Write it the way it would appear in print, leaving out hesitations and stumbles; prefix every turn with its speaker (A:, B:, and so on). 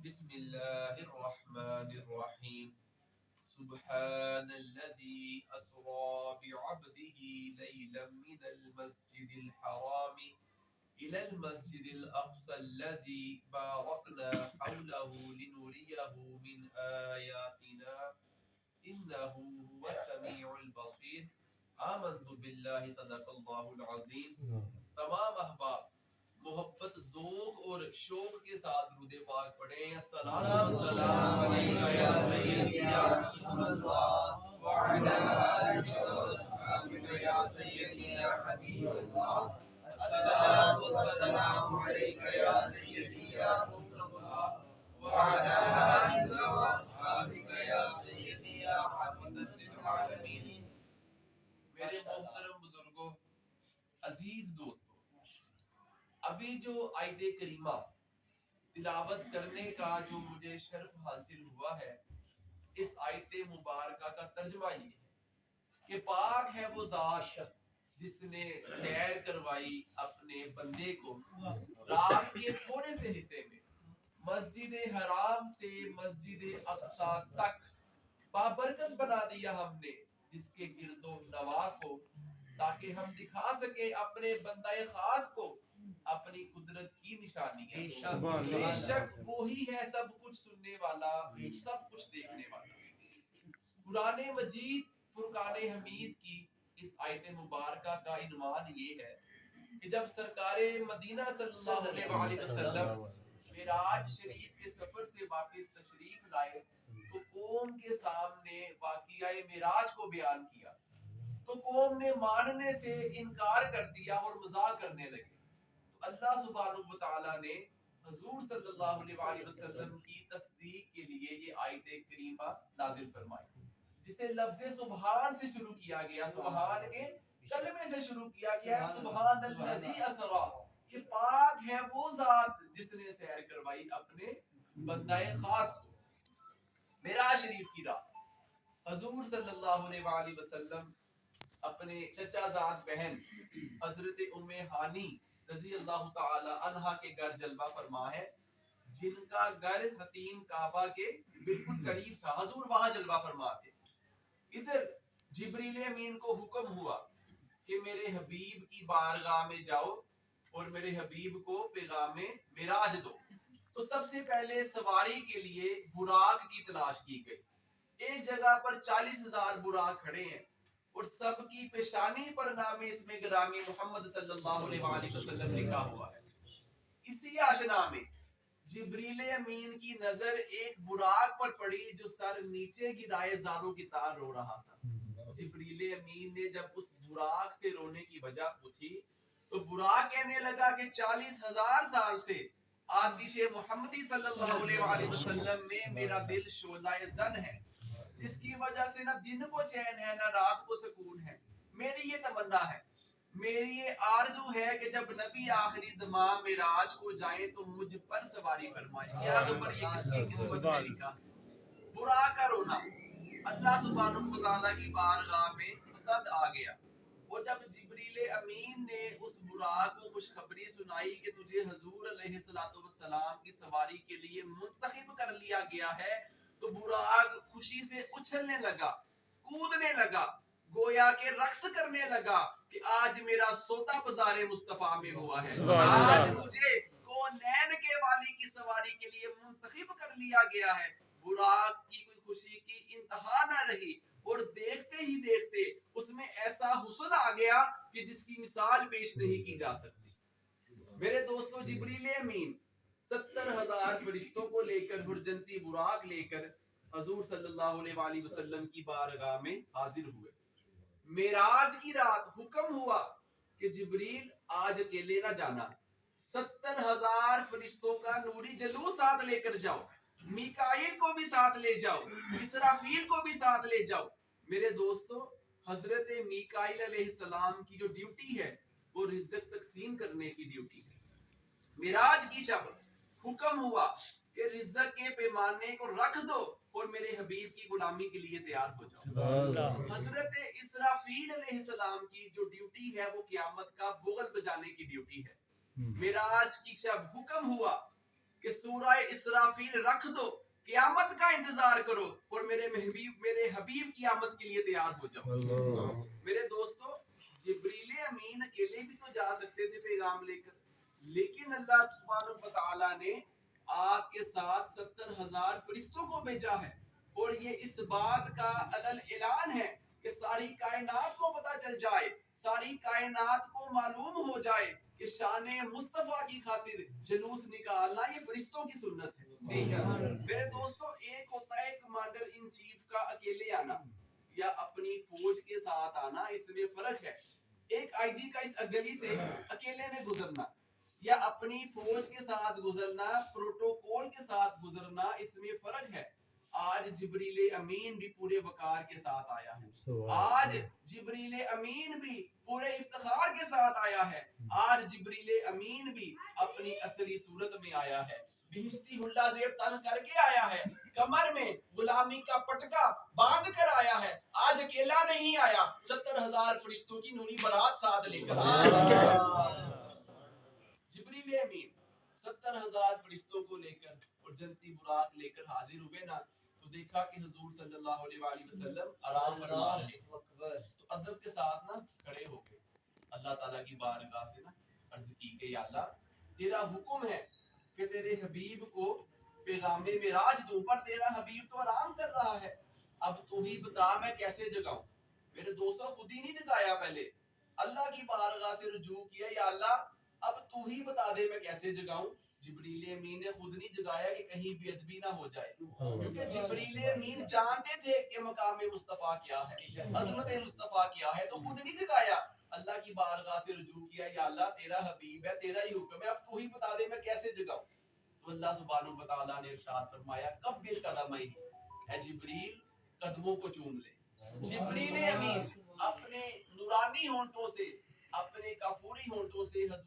A: بسم الله الرحمن الرحيم سبحان الذي أسرى بعبده ليلا من المسجد الحرام إلى المسجد الأقصى الذي باركنا حوله لنريه من آياتنا إنه هو السميع البصير آمنت بالله صدق الله العظيم. تمام احباب محبت ذوق اور شوق کے ساتھ درود پاک پڑھیں. الصلاۃ والسلام علیکہ یا سیدی یا رسول اللہ وعلی آلہ وصحبہ یا سیدی یا حبیب اللہ. الصلاۃ والسلام علیکہ یا سیدی یا رسول اللہ وعلی آلہ وصحبہ یا سیدی یا رحمۃ للعالمین. میرے محترم بزرگوں، عزیز دوستوں، ابھی جو آیت کریمہ تلاوت کرنے کا جو مجھے شرف حاصل ہوا ہے، اس آیت مبارکہ کا ترجمہ یہ ہے کہ پاک ہے وہ ذات جس نے سیر کروائی اپنے بندے کو رات کے تھوڑے سے حصے میں مسجد حرام سے مسجد اقصی تک بابرکت بنا دیا ہم نے، جس کے گرد و نواح کو، تاکہ ہم دکھا سکیں اپنے بندہ خاص کو اپنی قدرت کی نشانیاں. بے شک وہی ہے سب کچھ سننے والا، سب کچھ دیکھنے والا. قرآن مجید فرقان حمید کی اس آیت مبارکہ کا عنوان یہ ہے کہ جب سرکار مدینہ صلی اللہ علیہ وسلم معراج شریف کے سفر سے واپس تشریف لائے تو قوم کے سامنے واقعہ معراج کو بیان کیا تو قوم نے ماننے سے انکار کر دیا اور مذاق کرنے لگے. تو اللہ سبحانہ و تعالی نے حضور صلی اللہ علیہ وسلم کی تصدیق کے لیے یہ آیت کریمہ نازل فرمائی، جسے لفظ سبحان سے شروع کیا گیا. سبحان کے کلمے سے شروع کیا گیا. سبحان الذی اسری، کہ پاک ہے وہ ذات جس نے سیر کروائی اپنے بندہ خاص کو. معراج شریف کی رات حضور صلی اللہ علیہ وسلم اپنے چچا زاد بہن حضرت ام ہانی رضی اللہ تعالی عنہا کے گھر جلوہ فرما ہے، جن کا گھر حتیم کعبہ کے بالکل قریب تھا. حضور وہاں جلوہ فرما تھے. ادھر جبریل امین کو حکم ہوا کہ میرے حبیب کی بارگاہ میں جاؤ اور میرے حبیب کو پیغام معراج دو. تو سب سے پہلے سواری کے لیے براق کی تلاش کی گئی. ایک جگہ پر 40,000 براق کھڑے ہیں اور سب کی پیشانی پر نام اسم گرامی محمد صلی اللہ علیہ وسلم لکھا ہوا ہے. اسی آشنا میں جبریل امین کی نظر ایک براق پر پڑی جو سر نیچے گرائے زاروں کی طرح رو رہا تھا. جبریل امین نے جب اس براق سے رونے کی وجہ پوچھی تو براق کہنے لگا کہ 40,000 سال سے آتش محمدی صلی اللہ علیہ وسلم میں میرا دل شعلہ زن ہے، جس کی وجہ سے نہ دن کو چین ہے نہ رات کو سکون ہے. میری یہ تمنا ہے، میری یہ آرزو ہے کہ جب نبی آخری زمان معراج کو جائیں تو مجھ پر سواری فرمائیں. کیا خبر یہ کس کی قسمت میں لکھا. براق کا رونا اللہ سبحانہ و تعالیٰ کی بارگاہ میں پسند آ گیا. اور جب جبریل امین نے اس براق کو خوشخبری سنائی کہ تجھے حضور علیہ السلام کی سواری کے لیے منتخب کر لیا گیا ہے، تو براق خوشی سے اچھلنے لگا، کودنے لگا، گویا کہ رقص کرنے لگا کہ آج میرا سوتا بازار مصطفیٰ میں ہوا ہے. آج مجھے کونین کے والی کی سواری کے لیے منتخب کر لیا گیا ہے. براق کی کوئی خوشی کی انتہا نہ رہی اور دیکھتے ہی دیکھتے اس میں ایسا حسن آ گیا کہ جس کی مثال پیش نہیں کی جا سکتی. میرے دوستو، جبریل امین 70,000 فرشتوں کو لے کر برجنتی براق لے کر حضور صلی اللہ علیہ وسلم کی بارگاہ میں حاضر ہوئے. معراج کی رات حکم ہوا کہ جبریل آج اکیلے نہ جانا، 70,000 فرشتوں کا نوری جلوس ساتھ لے کر جاؤ، میکائیل کو بھی ساتھ لے جاؤ، اسرافیل کو بھی ساتھ لے جاؤ. میرے دوستو، حضرت میکائیل علیہ السلام کی جو ڈیوٹی ہے وہ رزق تقسیم کرنے کی ڈیوٹی ہے. معراج کی شب حکم ہوا کہ رزق کے پیمانے کو رکھ دو اور میرے حبیب کی غلامی کے لیے تیار ہو جاؤ. حضرت اسرافیل علیہ السلام کی جو ڈیوٹی ہے وہ قیامت کا بغل بجانے کی ڈیوٹی ہے. معراج کی شب حکم ہوا کہ سورہ اسرافیل رکھ دو، قیامت کا انتظار کرو اور میرے حبیب کی آمد کے لیے تیار ہو جاؤ۔ میرے دوستو، جبریل امین اکیلے بھی تو جا سکتے تھے پیغام لے کر، لیکن اللہ سبحانہ وتعالی نے آپ کے ساتھ 70,000 فرشتوں کو بھیجا ہے، اور یہ اس بات کا اعلان ہے کہ ساری کائنات کو پتہ چل جائے، ساری کائنات کو معلوم ہو جائے کہ شان مصطفیٰ کی خاطر جلوس نکالنا یہ فرشتوں کی سنت ہے۔ میرے دوستو، ایک ہوتا ہے کمانڈر ان چیف کا اکیلے آنا یا اپنی فوج کے ساتھ آنا، اس میں فرق ہے۔ ایک آئی جی کا اس گلی سے اکیلے میں گزرنا یا اپنی فوج کے ساتھ گزرنا، پروٹوکول کے ساتھ گزرنا، اس میں فرق ہے۔ آج جبریل امین بھی پورے وقار کے ساتھ آیا ہے، آج جبریل امین بھی پورے افتخار کے ساتھ آیا ہے، آج جبریل امین بھی اپنی اصلی صورت میں آیا ہے، بہشتی ہلا زیب تن کر کے آیا ہے، کمر میں غلامی کا پٹکا باندھ کر آیا ہے، آج اکیلا نہیں آیا، 70,000 فرشتوں کی نوری برات ساتھ لے کر جبریل امین 70,000 فرشتوں کو لے کر اور جنتی براق لے کر حاضر ہوئے نا، تو دیکھا کہ حضور صلی اللہ علیہ وآلہ وسلم آرام فرما رہے، تو ادب کے ساتھ نا کھڑے ہو گئے، اللہ تعالیٰ کی بارگاہ سے نا عرض کی کہ یا اللہ تیرا حکم ہے کہ تیرے حبیب کو پیغام معراج دوں، پر تیرا حبیب تو آرام کر رہا ہے، اب تو ہی بتا میں کیسے جگاؤں۔ میرے دوستوں، خود ہی نہیں جگایا، پہلے اللہ کی بارگاہ سے رجوع کیا، یا اللہ اب تو ہی بتا دے میں کیسے جگاؤں۔ جبریل امین نے خود نہیں جگایا کہ کہیں بے ادبی نہ ہو جائے، کیونکہ جبریل امین جانتے تھے کہ مقام مصطفیٰ کیا ہے، عظمت مصطفیٰ کیا ہے، تو خود نہیں جگایا، اللہ کی بارگاہ سے رجوع کیا، یا اللہ تیرا حبیب ہے، تیرا ہی حکم ہے، اب تو ہی بتا دے میں کیسے جگاؤں۔ تو اللہ سبحانہ وتعالی نے ارشاد فرمایا کبر قدمین، اے جبریل قدموں کو چوم لے۔ جبریل امین اپنے نورانی ہونٹوں سے، اپنے کافوری ہونٹوں سے